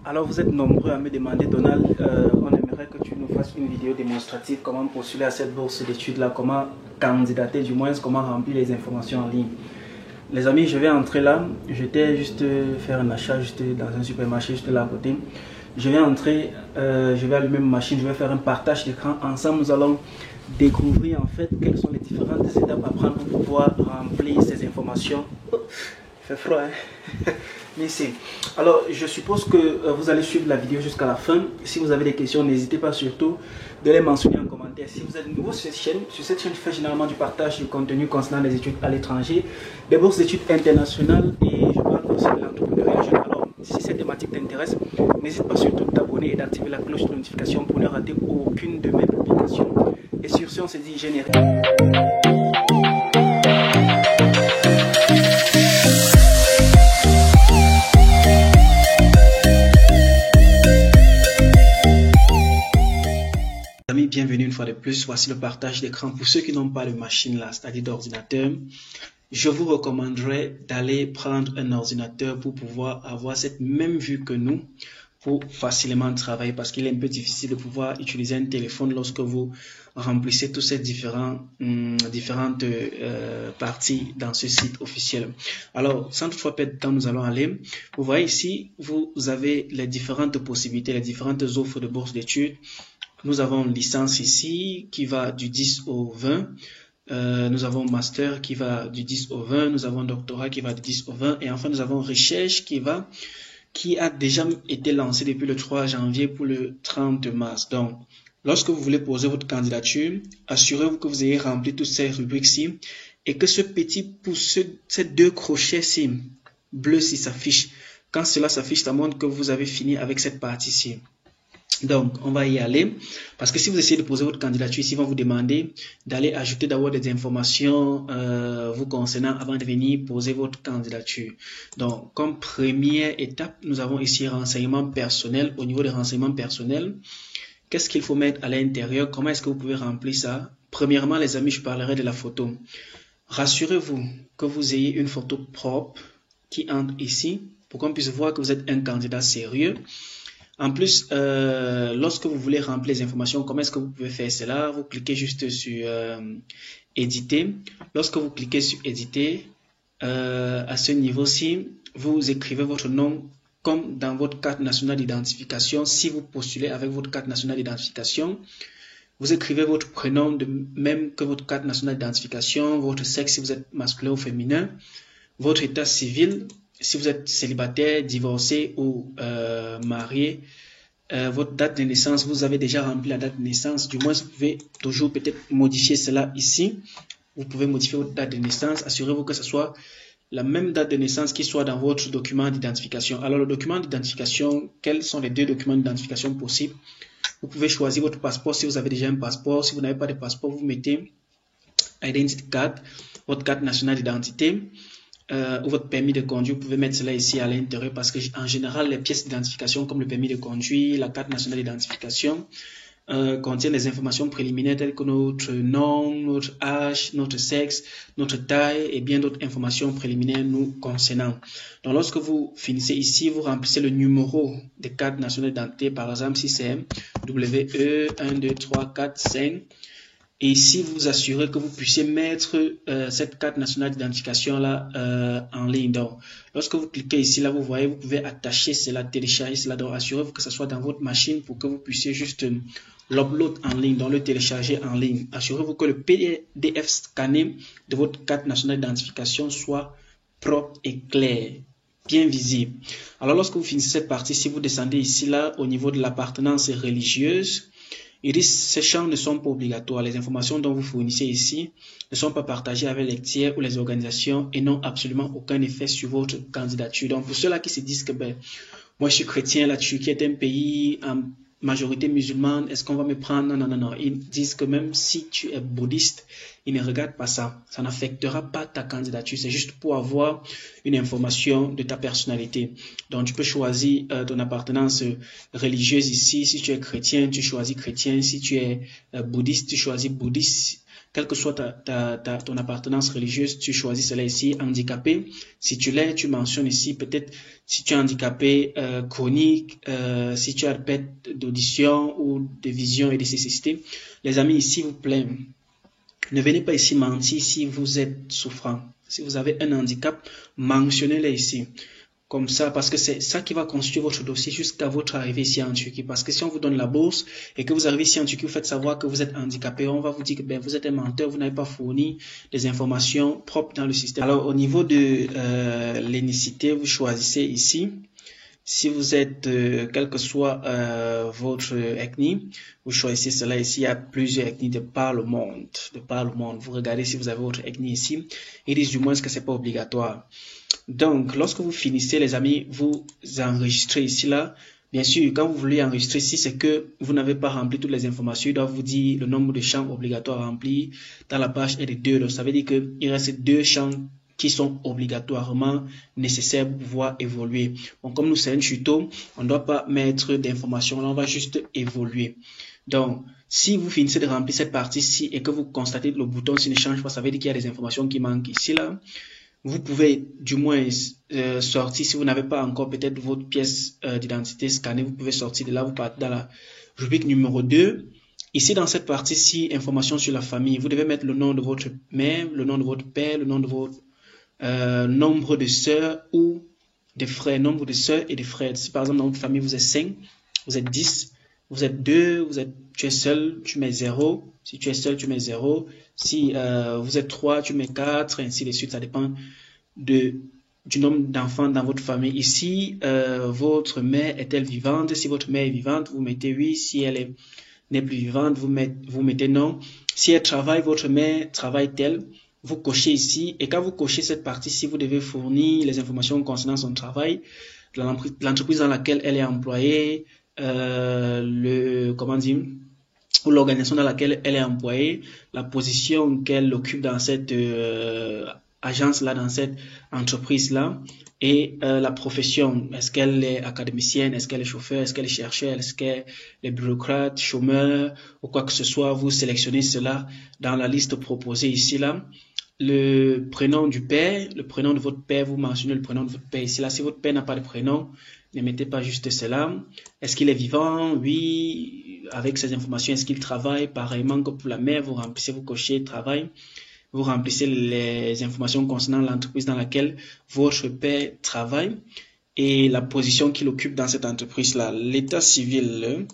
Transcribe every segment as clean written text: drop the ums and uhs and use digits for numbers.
Alors vous êtes nombreux à me demander, Donald, on aimerait que tu nous fasses une vidéo démonstrative, comment postuler à cette bourse d'études là, comment candidater du moins, comment remplir les informations en ligne. Les amis, je vais entrer là, j'étais juste faire un achat juste dans un supermarché juste là à côté. Je vais entrer, je vais allumer ma machine, je vais faire un partage d'écran. Ensemble, nous allons découvrir en fait quelles sont les différentes étapes à prendre pour pouvoir remplir ces informations. Oh, il fait froid, hein? Merci. Alors, je suppose que vous allez suivre la vidéo jusqu'à la fin. Si vous avez des questions, n'hésitez pas surtout de les mentionner en commentaire. Si vous êtes nouveau sur cette chaîne, je fais généralement du partage de contenu concernant les études à l'étranger, des bourses d'études internationales et je parle aussi de l'entrepreneuriat jeune. Alors, si cette thématique t'intéresse, n'hésite pas surtout de t'abonner et d'activer la cloche de notification pour ne rater aucune de mes publications. Et sur ce, on se dit générique. Bienvenue une fois de plus, voici le partage d'écran. Pour ceux qui n'ont pas de machine là, c'est-à-dire d'ordinateur, je vous recommanderais d'aller prendre un ordinateur pour pouvoir avoir cette même vue que nous, pour facilement travailler, parce qu'il est un peu difficile de pouvoir utiliser un téléphone lorsque vous remplissez toutes ces différentes parties dans ce site officiel. Alors, sans toutefois perdre de temps, nous allons aller. Vous voyez ici, vous avez les différentes possibilités, les différentes offres de bourse d'études. Nous avons licence ici qui va du 10 au 20. Nous avons master qui va du 10 au 20. Nous avons doctorat qui va du 10 au 20. Et enfin, nous avons recherche qui a déjà été lancé depuis le 3 janvier pour le 30 mars. Donc, lorsque vous voulez poser votre candidature, assurez-vous que vous ayez rempli toutes ces rubriques-ci et que ce petit pouce, ces deux crochets-ci, bleus, si s'affiche. Quand cela s'affiche, ça montre que vous avez fini avec cette partie-ci. Donc, on va y aller, parce que si vous essayez de poser votre candidature, ici, ils vont vous demander d'aller ajouter d'abord des informations vous concernant avant de venir poser votre candidature. Donc, comme première étape, nous avons ici renseignements personnels. Au niveau des renseignements personnels, qu'est-ce qu'il faut mettre à l'intérieur? Comment est-ce que vous pouvez remplir ça? Premièrement, les amis, je parlerai de la photo. Rassurez-vous que vous ayez une photo propre qui entre ici pour qu'on puisse voir que vous êtes un candidat sérieux. En plus, lorsque vous voulez remplir les informations, comment est-ce que vous pouvez faire cela? Vous cliquez juste sur éditer. Lorsque vous cliquez sur éditer, à ce niveau-ci, vous écrivez votre nom comme dans votre carte nationale d'identification. Si vous postulez avec votre carte nationale d'identification, vous écrivez votre prénom de même que votre carte nationale d'identification, votre sexe si vous êtes masculin ou féminin, votre état civil, si vous êtes célibataire, divorcé ou marié, votre date de naissance, vous avez déjà rempli la date de naissance, du moins vous pouvez toujours peut-être modifier cela ici. Vous pouvez modifier votre date de naissance, assurez-vous que ce soit la même date de naissance qui soit dans votre document d'identification. Alors le document d'identification, quels sont les deux documents d'identification possibles? Vous pouvez choisir votre passeport si vous avez déjà un passeport. Si vous n'avez pas de passeport, vous mettez Identity Card, votre carte nationale d'identité. Ou votre permis de conduire, vous pouvez mettre cela ici à l'intérieur parce que en général les pièces d'identification comme le permis de conduire, la carte nationale d'identification contiennent des informations préliminaires telles que notre nom, notre âge, notre sexe, notre taille et bien d'autres informations préliminaires nous concernant. Donc lorsque vous finissez ici, vous remplissez le numéro de carte nationale d'identité, par exemple si c'est WE 1, 2, 3, 4, 5. Et ici, vous vous assurez que vous puissiez mettre cette carte nationale d'identification là en ligne. Donc, lorsque vous cliquez ici, là, vous voyez, vous pouvez attacher cela, télécharger cela. Donc, assurez-vous que ce soit dans votre machine pour que vous puissiez juste l'upload en ligne, donc le télécharger en ligne. Assurez-vous que le PDF scanné de votre carte nationale d'identification soit propre et clair, bien visible. Alors, lorsque vous finissez cette partie, si vous descendez ici, là, au niveau de l'appartenance religieuse, ces champs ne sont pas obligatoires. Les informations dont vous fournissez ici ne sont pas partagées avec les tiers ou les organisations et n'ont absolument aucun effet sur votre candidature. Donc, pour ceux-là qui se disent que moi je suis chrétien, la Turquie est un pays en majorité musulmane, est-ce qu'on va me prendre? Non, non, non, non. Ils disent que même si tu es bouddhiste, ils ne regardent pas ça. Ça n'affectera pas ta candidature. C'est juste pour avoir une information de ta personnalité. Donc, tu peux choisir ton appartenance religieuse ici. Si tu es chrétien, tu choisis chrétien. Si tu es bouddhiste, tu choisis bouddhiste. quelle que soit ton appartenance religieuse, tu choisis cela ici. Handicapé, si tu l'es, tu mentionnes ici peut-être si tu es handicapé chronique, si tu as perte d'audition ou de vision et de cécité. Les amis, s'il vous plaît, ne venez pas ici mentir si vous êtes souffrant. Si vous avez un handicap, mentionnez-le ici. Comme ça, parce que c'est ça qui va constituer votre dossier jusqu'à votre arrivée ici en Turquie. Parce que si on vous donne la bourse et que vous arrivez ici en Turquie, vous faites savoir que vous êtes handicapé, on va vous dire que ben, vous êtes un menteur, vous n'avez pas fourni des informations propres dans le système. Alors, au niveau de l'énicité, vous choisissez ici. Si vous êtes, quelle que soit votre ethnie, vous choisissez cela ici. Il y a plusieurs ethnies de par le monde. Vous regardez si vous avez votre ethnie ici. Ils disent du moins que c'est pas obligatoire. Donc, lorsque vous finissez, les amis, vous enregistrez ici, là. Bien sûr, quand vous voulez enregistrer ici, c'est que vous n'avez pas rempli toutes les informations. Il doit vous dire le nombre de champs obligatoires à remplir. Dans la page est de 2. Donc, ça veut dire qu'il reste 2 champs qui sont obligatoirement nécessaires pour pouvoir évoluer. Bon, comme nous, c'est un tuto, on ne doit pas mettre d'informations. Là, on va juste évoluer. Donc, si vous finissez de remplir cette partie-ci et que vous constatez que le bouton s'il ne change pas, ça veut dire qu'il y a des informations qui manquent ici, là. Vous pouvez du moins sortir, si vous n'avez pas encore peut-être votre pièce d'identité scannée, vous pouvez sortir de là, vous partez dans la rubrique numéro 2. Ici, dans cette partie-ci, information sur la famille, vous devez mettre le nom de votre mère, le nom de votre père, le nom de votre nombre de sœurs ou de frères, nombre de sœurs et de frères. Si par exemple dans votre famille vous êtes 5, vous êtes 10, vous êtes 2, tu es seul, tu mets 0. Si tu es seul, tu mets 0. Si vous êtes 3, tu mets 4, ainsi de suite. Ça dépend du nombre d'enfants dans votre famille. Ici, votre mère est-elle vivante? Si votre mère est vivante, vous mettez oui. Si elle n'est plus vivante, vous mettez non. Si elle travaille, votre mère travaille-t-elle? Vous cochez ici. Et quand vous cochez cette partie-ci, vous devez fournir les informations concernant son travail, l'entreprise dans laquelle elle est employée, ou l'organisation dans laquelle elle est employée, la position qu'elle occupe dans cette agence-là, dans cette entreprise-là, et la profession. Est-ce qu'elle est académicienne, est-ce qu'elle est chauffeur, est-ce qu'elle est chercheur, est-ce qu'elle est bureaucrate, chômeur, ou quoi que ce soit. Vous sélectionnez cela dans la liste proposée ici, là. Le prénom du père, le prénom de votre père, vous mentionnez le prénom de votre père ici, là. Si votre père n'a pas de prénom, ne mettez pas juste cela. Est-ce qu'il est vivant? Oui. Avec ces informations, est-ce qu'il travaille? Pareillement que pour la mère, vous remplissez, vous cochez travail. Vous remplissez les informations concernant l'entreprise dans laquelle votre père travaille et la position qu'il occupe dans cette entreprise-là. L'état civil,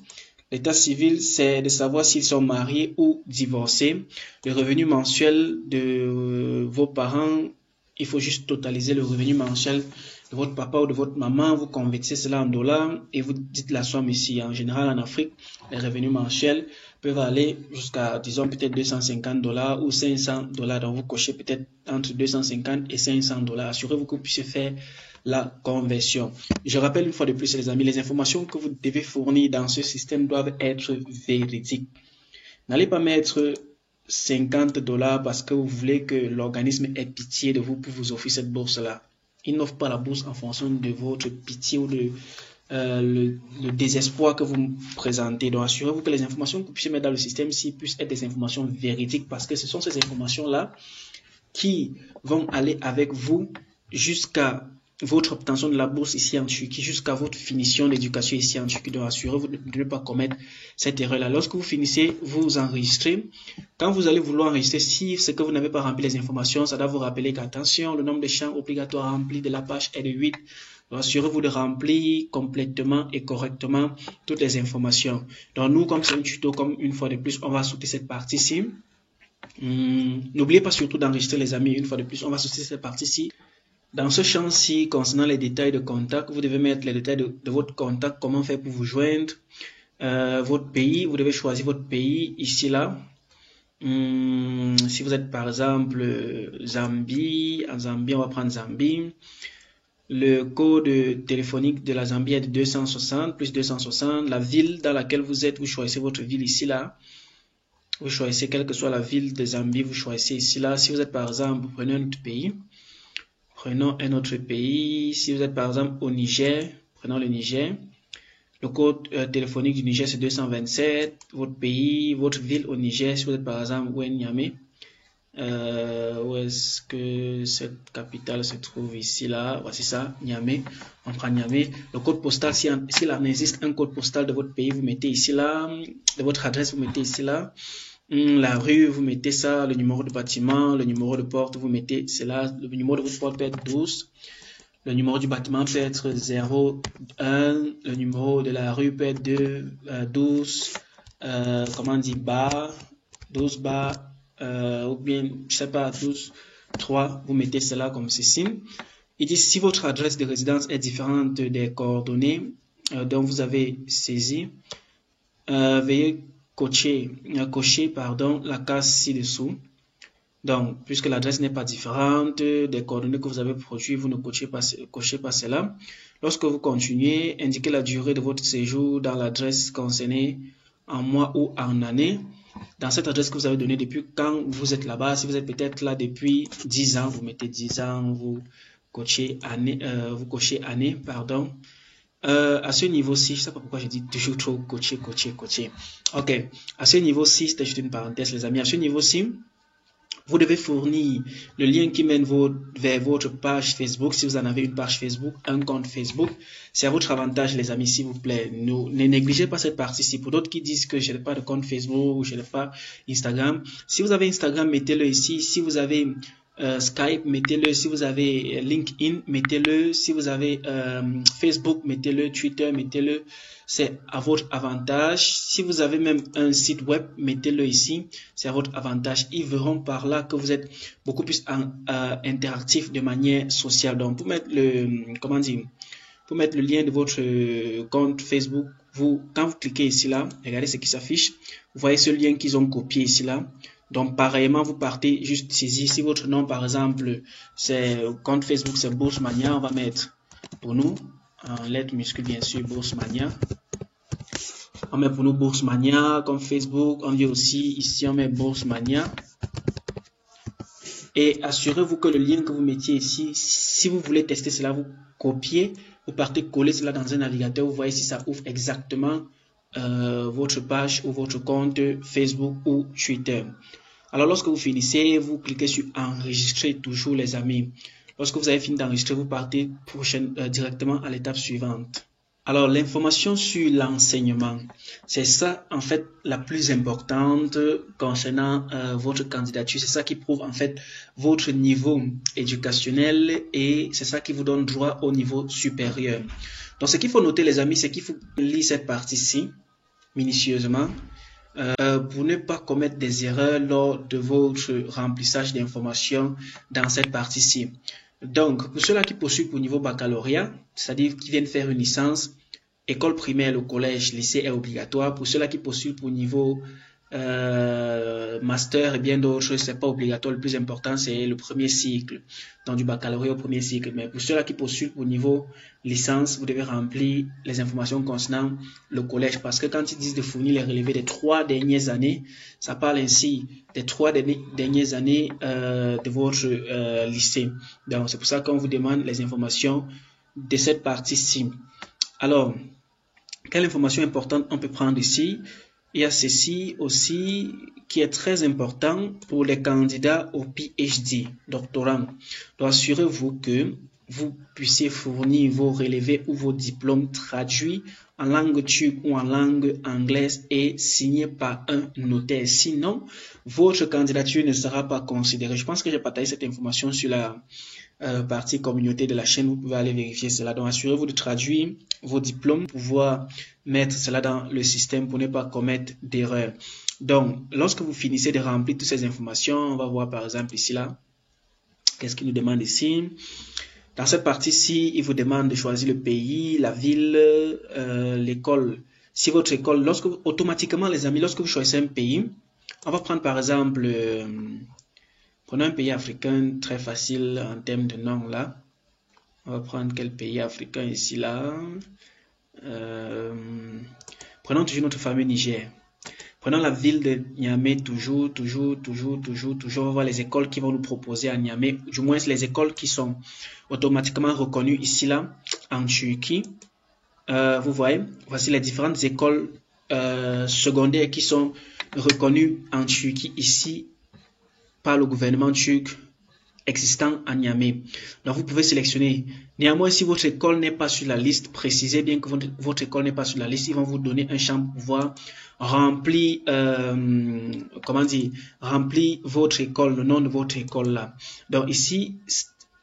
c'est de savoir s'ils sont mariés ou divorcés. Le revenu mensuel de vos parents, il faut juste totaliser le revenu mensuel de votre papa ou de votre maman. Vous convertissez cela en dollars et vous dites la somme ici. En général, en Afrique, les revenus mensuels peuvent aller jusqu'à, disons, peut-être $250 ou $500. Donc, vous cochez peut-être entre 250 et $500. Assurez-vous que vous puissiez faire la conversion. Je rappelle une fois de plus, les amis, les informations que vous devez fournir dans ce système doivent être véridiques. N'allez pas mettre $50 parce que vous voulez que l'organisme ait pitié de vous pour vous offrir cette bourse-là. Il n'offre pas la bourse en fonction de votre pitié ou de le désespoir que vous me présentez. Donc, assurez-vous que les informations que vous puissiez mettre dans le système-ci puissent être des informations véridiques parce que ce sont ces informations-là qui vont aller avec vous jusqu'à votre obtention de la bourse ici en Turquie, jusqu'à votre finition d'éducation ici en Turquie. Donc, assurez-vous de ne pas commettre cette erreur-là. Lorsque vous finissez, vous enregistrez. Quand vous allez vouloir enregistrer, si c'est que vous n'avez pas rempli les informations, ça doit vous rappeler qu'attention, le nombre de champs obligatoires remplis de la page est de 8. Assurez-vous de remplir complètement et correctement toutes les informations. Donc nous, comme c'est un tuto, comme une fois de plus, on va sauter cette partie-ci. N'oubliez pas surtout d'enregistrer les amis une fois de plus. On va sauter cette partie-ci. Dans ce champ-ci, concernant les détails de contact, vous devez mettre les détails de votre contact, comment faire pour vous joindre. Votre pays, vous devez choisir votre pays ici, là. Si vous êtes par exemple Zambie, en Zambie, on va prendre Zambie. Le code téléphonique de la Zambie est de 260 plus 260. La ville dans laquelle vous êtes, vous choisissez votre ville ici, là. Vous choisissez quelle que soit la ville de Zambie, vous choisissez ici, là. Si vous êtes par exemple, vous prenez un autre pays. Prenons un autre pays. Si vous êtes par exemple au Niger, prenons le Niger. Le code téléphonique du Niger, c'est 227. Votre pays, votre ville au Niger, si vous êtes par exemple Niamey, Où est-ce que cette capitale se trouve ici, là? Voici ça, Niamey. On prend Niamey. Le code postal, s'il en existe un code postal de votre pays, vous mettez ici, là. De votre adresse, vous mettez ici, là. La rue, vous mettez ça. Le numéro de bâtiment, le numéro de porte, vous mettez cela. Le numéro de votre porte peut être 12. Le numéro du bâtiment peut être 01. Le numéro de la rue peut être 12. Comment on dit, bar. 12 bar. Ou bien, je sais pas, 12, 3, vous mettez cela comme ceci. Il dit si votre adresse de résidence est différente des coordonnées dont vous avez saisi, veuillez cocher la case ci-dessous. Donc, puisque l'adresse n'est pas différente des coordonnées que vous avez produites, vous ne cochez pas cela. Lorsque vous continuez, indiquez la durée de votre séjour dans l'adresse concernée en mois ou en année. Dans cette adresse que vous avez donnée depuis quand vous êtes là-bas, si vous êtes peut-être là depuis 10 ans, vous mettez 10 ans, vous cochez année, pardon. À ce niveau-ci, je ne sais pas pourquoi je dis toujours trop cocher. Ok, à ce niveau-ci, c'était juste une parenthèse les amis, à ce niveau-ci, vous devez fournir le lien qui mène vers votre page Facebook, si vous en avez une page Facebook, un compte Facebook. C'est à votre avantage, les amis, s'il vous plaît. Ne négligez pas cette partie-ci. Pour d'autres qui disent que je n'ai pas de compte Facebook ou je n'ai pas Instagram, si vous avez Instagram, mettez-le ici. Si vous avez Skype, mettez-le. Si vous avez LinkedIn, mettez-le. Si vous avez Facebook, mettez-le. Twitter, mettez-le. C'est à votre avantage. Si vous avez même un site web, mettez-le ici. C'est à votre avantage. Ils verront par là que vous êtes beaucoup plus interactif de manière sociale. Donc, pour mettre pour mettre le lien de votre compte Facebook, quand vous cliquez ici là, regardez ce qui s'affiche. Vous voyez ce lien qu'ils ont copié ici là. Donc, pareillement, vous partez juste saisir. Si votre nom, par exemple, c'est compte Facebook, c'est Bourse Mania, on va mettre pour nous, en lettres minuscules, bien sûr, Bourse Mania. On met pour nous Bourse Mania, comme Facebook. On dit aussi, ici, on met Bourse Mania. Et assurez-vous que le lien que vous mettiez ici, si vous voulez tester cela, vous copiez, vous partez coller cela dans un navigateur. Vous voyez si ça ouvre exactement votre page ou votre compte Facebook ou Twitter. Alors, lorsque vous finissez, vous cliquez sur enregistrer toujours, les amis. Lorsque vous avez fini d'enregistrer, vous partez directement à l'étape suivante. Alors, l'information sur l'enseignement, c'est ça, en fait, la plus importante concernant votre candidature. C'est ça qui prouve, en fait, votre niveau éducationnel et c'est ça qui vous donne droit au niveau supérieur. Donc, ce qu'il faut noter, les amis, c'est qu'il faut lire cette partie-ci minutieusement. Pour ne pas commettre des erreurs lors de votre remplissage d'informations dans cette partie-ci. Donc, pour ceux-là qui poursuivent au niveau baccalauréat, c'est-à-dire qui viennent faire une licence, école primaire, le collège, lycée est obligatoire. Pour ceux-là qui poursuivent au niveau master et bien d'autres, c'est pas obligatoire. Le plus important, c'est le premier cycle, donc du baccalauréat au premier cycle. Mais pour ceux-là qui poursuivent au niveau licence, vous devez remplir les informations concernant le collège, parce que quand ils disent de fournir les relevés des 3 dernières années, ça parle ainsi des 3 dernières années de votre lycée. Donc c'est pour ça qu'on vous demande les informations de cette partie-ci. Alors, quelle information importante on peut prendre ici? Il y a ceci aussi qui est très important pour les candidats au PhD, doctorant. Donc, assurez-vous que vous puissiez fournir vos relevés ou vos diplômes traduits en langue turque ou en langue anglaise et signés par un notaire. Sinon, votre candidature ne sera pas considérée. Je pense que j'ai partagé cette information sur la partie communauté de la chaîne. Vous pouvez aller vérifier cela. Donc, assurez-vous de traduire vos diplômes pour pouvoir mettre cela dans le système pour ne pas commettre d'erreurs. Donc, lorsque vous finissez de remplir toutes ces informations, on va voir par exemple ici là, qu'est-ce qu'il nous demande ici? Dans cette partie-ci, il vous demande de choisir le pays, la ville, l'école. Si votre école, automatiquement les amis, lorsque vous choisissez un pays, on va prendre par exemple, prenons un pays africain très facile en termes de nom là. On va prendre quel pays africain ici là. Prenons toujours notre fameux Niger. Prenons la ville de Niamey, toujours. On va voir les écoles qui vont nous proposer à Niamey, du moins les écoles qui sont automatiquement reconnues ici là, en Turquie. Vous voyez, voici les différentes écoles secondaires qui sont reconnues en Turquie ici par le gouvernement turc existant à Niamey. Donc, vous pouvez sélectionner. Néanmoins, si votre école n'est pas sur la liste, précisez bien que votre école n'est pas sur la liste. Ils vont vous donner un champ pour pouvoir remplir, remplir votre école, le nom de votre école là. Donc, ici,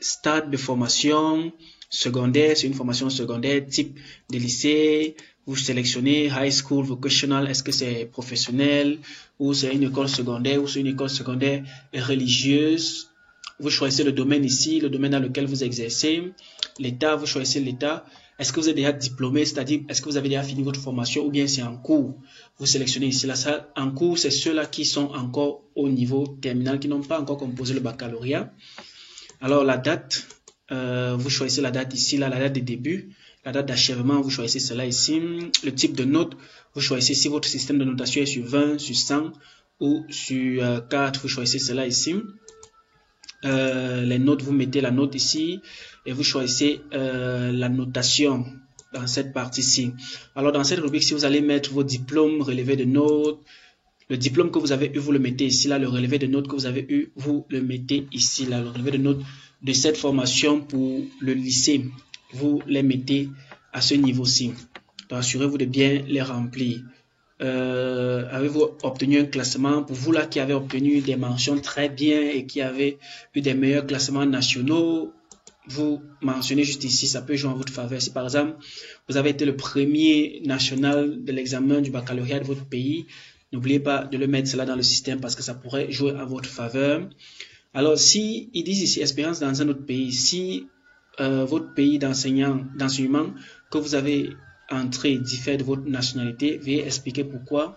stade de formation secondaire, c'est une formation secondaire, type de lycée. Vous sélectionnez high school, vocational, est-ce que c'est professionnel ou c'est une école secondaire ou c'est une école secondaire religieuse. Vous choisissez le domaine ici, le domaine dans lequel vous exercez. L'État, vous choisissez l'État. Est-ce que vous êtes déjà diplômé, c'est-à-dire est-ce que vous avez déjà fini votre formation ou bien c'est en cours. Vous sélectionnez ici. Là, ça, en cours, c'est ceux-là qui sont encore au niveau terminal, qui n'ont pas encore composé le baccalauréat. Alors la date, vous choisissez la date ici, là, la date de début. La date d'achèvement, vous choisissez cela ici. Le type de note, vous choisissez si votre système de notation est sur 20, sur 100 ou sur 4, vous choisissez cela ici. Les notes, vous mettez la note ici et vous choisissez la notation dans cette partie-ci. Alors dans cette rubrique, si vous allez mettre vos diplômes, relevés de notes, le diplôme que vous avez eu, vous le mettez ici, là, le relevé de notes que vous avez eu, vous le mettez ici, là, le relevé de notes de cette formation pour le lycée, vous les mettez à ce niveau-ci. Donc assurez-vous de bien les remplir. Avez-vous obtenu un classement? Pour vous là qui avez obtenu des mentions très bien et qui avez eu des meilleurs classements nationaux, vous mentionnez juste ici, ça peut jouer en votre faveur. Si par exemple vous avez été le premier national de l'examen du baccalauréat de votre pays, n'oubliez pas de le mettre cela dans le système parce que ça pourrait jouer à votre faveur. Alors si ils disent ici expérience dans un autre pays, si votre pays d'enseignement que vous avez entrée diffère de votre nationalité, veuillez expliquer pourquoi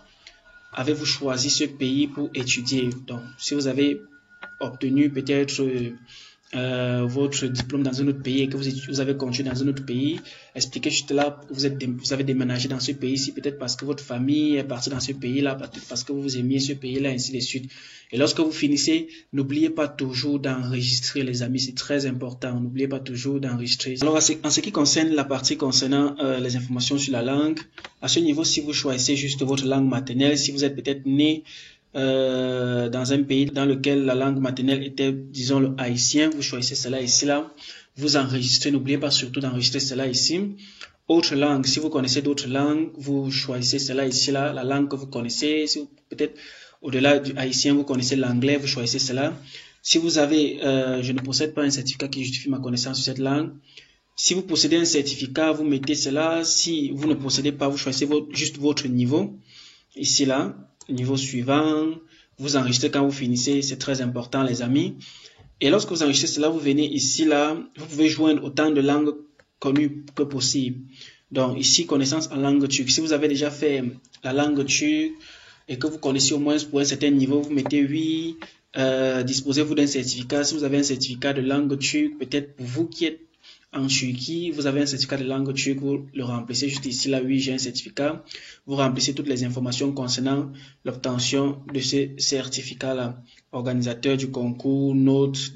avez-vous choisi ce pays pour étudier. Donc, si vous avez obtenu peut-être votre diplôme dans un autre pays et que vous avez continué dans un autre pays, expliquez juste là que vous avez déménagé dans ce pays-ci, peut-être parce que votre famille est partie dans ce pays-là, peut-être parce que vous aimiez ce pays-là, ainsi de suite. Et lorsque vous finissez, n'oubliez pas toujours d'enregistrer, les amis, c'est très important. N'oubliez pas toujours d'enregistrer. Alors, en ce qui concerne la partie concernant les informations sur la langue, à ce niveau, si vous choisissez juste votre langue maternelle, si vous êtes peut-être né dans un pays dans lequel la langue maternelle était, disons, le haïtien, vous choisissez cela ici, là, vous enregistrez, n'oubliez pas surtout d'enregistrer cela ici. Autre langue, si vous connaissez d'autres langues, vous choisissez cela ici, là, la langue que vous connaissez, si peut-être au-delà du haïtien, vous connaissez l'anglais, vous choisissez cela. Si vous avez, je ne possède pas un certificat qui justifie ma connaissance sur cette langue, si vous possédez un certificat, vous mettez cela. Si vous ne possédez pas, vous choisissez juste votre niveau, ici, là. Niveau suivant, vous enregistrez quand vous finissez, c'est très important les amis. Et lorsque vous enregistrez cela, vous venez ici, là, vous pouvez joindre autant de langues connues que possible. Donc ici, connaissance en langue turque. Si vous avez déjà fait la langue turque et que vous connaissez au moins pour un certain niveau, vous mettez oui. Disposez-vous d'un certificat. Si vous avez un certificat de langue turque, peut-être pour vous qui êtes en Turquie, vous avez un certificat de langue turque, vous le remplissez juste ici, là, oui, j'ai un certificat. Vous remplissez toutes les informations concernant l'obtention de ce certificat-là. Organisateur du concours, notes,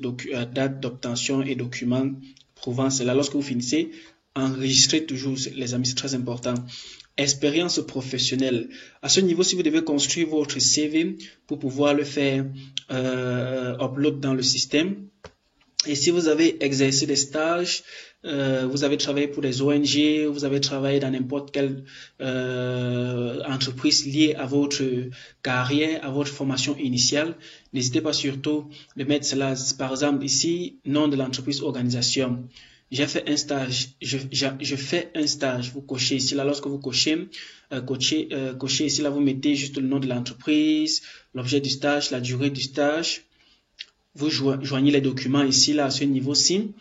date d'obtention et documents prouvant cela. Lorsque vous finissez, enregistrez toujours, les amis, c'est très important. Expérience professionnelle. À ce niveau, si vous devez construire votre CV pour pouvoir le faire upload dans le système, et si vous avez exercé des stages, vous avez travaillé pour des ONG, vous avez travaillé dans n'importe quelle entreprise liée à votre carrière, à votre formation initiale, n'hésitez pas surtout de mettre cela, par exemple ici, nom de l'entreprise, organisation. J'ai fait un stage, je fais un stage, vous cochez ici, là, lorsque vous cochez ici, là, vous mettez juste le nom de l'entreprise, l'objet du stage, la durée du stage. Vous joignez les documents ici, là, à ce niveau-ci.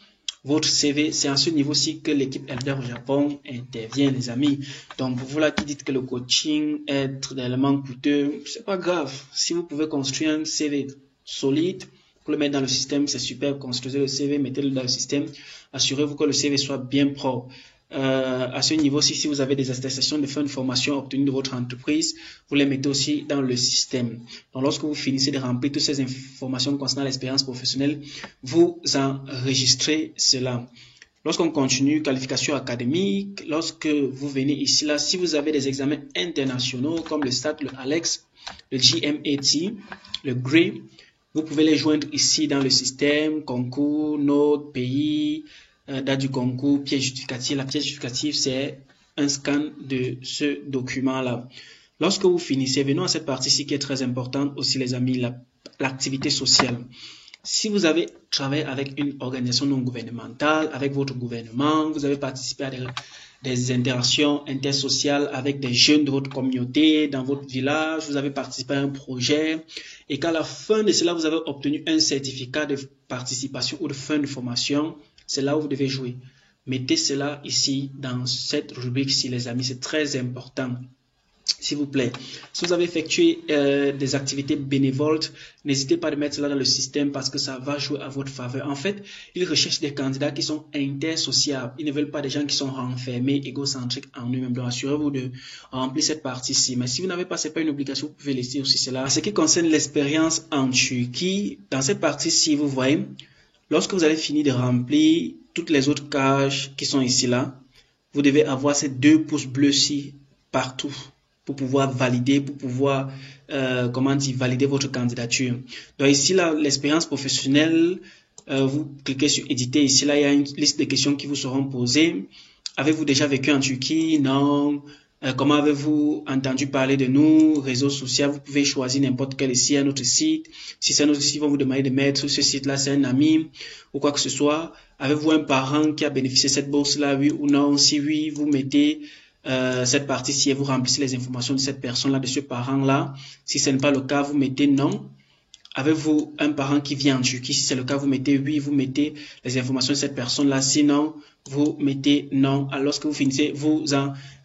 Votre CV, c'est à ce niveau-ci que l'équipe Elder au Japon intervient, les amis. Donc, vous là qui dites que le coaching est réellement coûteux, c'est pas grave. Si vous pouvez construire un CV solide, pour le mettre dans le système, c'est super. Construisez le CV, mettez-le dans le système. Assurez-vous que le CV soit bien propre. À ce niveau-ci, si vous avez des attestations de fin de formation obtenues de votre entreprise, vous les mettez aussi dans le système. Donc, lorsque vous finissez de remplir toutes ces informations concernant l'expérience professionnelle, vous enregistrez cela. Lorsqu'on continue, qualification académique, lorsque vous venez ici, là, si vous avez des examens internationaux comme le SAT, le ALEX, le GMAT, le GRE, Vous pouvez les joindre ici dans le système, concours, notes, pays, date du concours, pièce justificative. La pièce justificative, c'est un scan de ce document-là. Lorsque vous finissez, venons à cette partie-ci qui est très importante aussi, les amis, l'activité sociale. Si vous avez travaillé avec une organisation non gouvernementale, avec votre gouvernement, vous avez participé à des interactions intersociales avec des jeunes de votre communauté, dans votre village, vous avez participé à un projet, et qu'à la fin de cela, vous avez obtenu un certificat de participation ou de fin de formation, c'est là où vous devez jouer. Mettez cela ici, dans cette rubrique-ci, les amis, c'est très important. S'il vous plaît, si vous avez effectué des activités bénévoles, n'hésitez pas à mettre cela dans le système parce que ça va jouer à votre faveur. En fait, ils recherchent des candidats qui sont intersociables. Ils ne veulent pas des gens qui sont renfermés, égocentriques en eux-mêmes. Donc, assurez-vous de remplir cette partie-ci. Mais si vous n'avez pas, ce n'est pas une obligation, vous pouvez laisser aussi cela. En ce qui concerne l'expérience en Turquie, dans cette partie-ci, vous voyez, lorsque vous allez finir de remplir toutes les autres cases qui sont ici, là, vous devez avoir ces 2 pouces bleus-ci partout, pour pouvoir valider, pour pouvoir, valider votre candidature. Donc ici, là, l'expérience professionnelle, vous cliquez sur éditer. Ici, là, il y a une liste de questions qui vous seront posées. Avez-vous déjà vécu en Turquie? Non. Comment avez-vous entendu parler de nous? Réseau social, vous pouvez choisir n'importe quel ici, un autre site. Si c'est un autre site, ils vont vous demander de mettre ce site-là, c'est un ami ou quoi que ce soit. Avez-vous un parent qui a bénéficié de cette bourse-là, oui ou non? Si oui, vous mettez cette partie-ci et vous remplissez les informations de cette personne-là, de ce parent-là. Si ce n'est pas le cas, vous mettez non. Avez-vous un parent qui vit en Turquie? Si c'est le cas, vous mettez oui, vous mettez les informations de cette personne-là. Sinon, vous mettez non. Alors, lorsque vous finissez, vous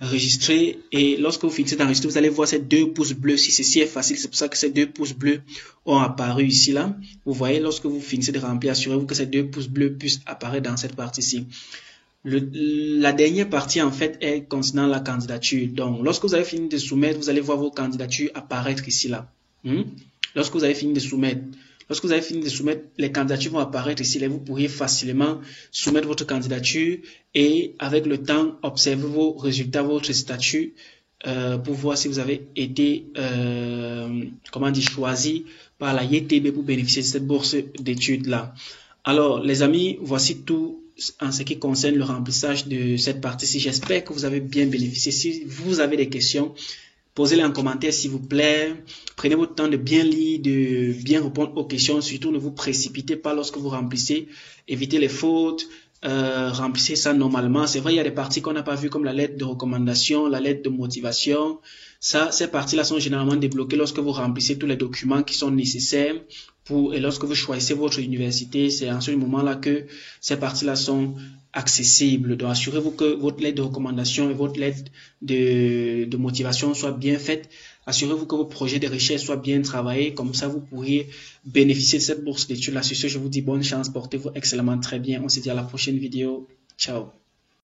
enregistrez et lorsque vous finissez d'enregistrer, vous allez voir ces 2 pouces bleus. Si ceci est facile, c'est pour ça que ces 2 pouces bleus ont apparu ici, là. Vous voyez, lorsque vous finissez de remplir, assurez-vous que ces 2 pouces bleus puissent apparaître dans cette partie-ci. La dernière partie, en fait, est concernant la candidature. Donc, lorsque vous avez fini de soumettre, vous allez voir vos candidatures apparaître ici, là. Lorsque vous avez fini de soumettre, les candidatures vont apparaître ici. Là, vous pourriez facilement soumettre votre candidature et, avec le temps, observer vos résultats, votre statut, pour voir si vous avez été, choisi par la YTB pour bénéficier de cette bourse d'études-là. Alors, les amis, voici tout en ce qui concerne le remplissage de cette partie-ci. J'espère que vous avez bien bénéficié. Si vous avez des questions, posez-les en commentaire s'il vous plaît. Prenez votre temps de bien lire, de bien répondre aux questions. Surtout, ne vous précipitez pas lorsque vous remplissez. Évitez les fautes. Remplissez ça normalement. C'est vrai, il y a des parties qu'on n'a pas vues comme la lettre de recommandation, la lettre de motivation. Ces parties-là sont généralement débloquées lorsque vous remplissez tous les documents qui sont nécessaires et lorsque vous choisissez votre université. C'est en ce moment-là que ces parties-là sont accessibles. Donc, assurez-vous que votre lettre de recommandation et votre lettre de motivation soient bien faites. Assurez-vous que vos projets de recherche soient bien travaillés. Comme ça, vous pourriez bénéficier de cette bourse d'études. Là, sur ce, je vous dis bonne chance. Portez-vous excellemment très bien. On se dit à la prochaine vidéo. Ciao.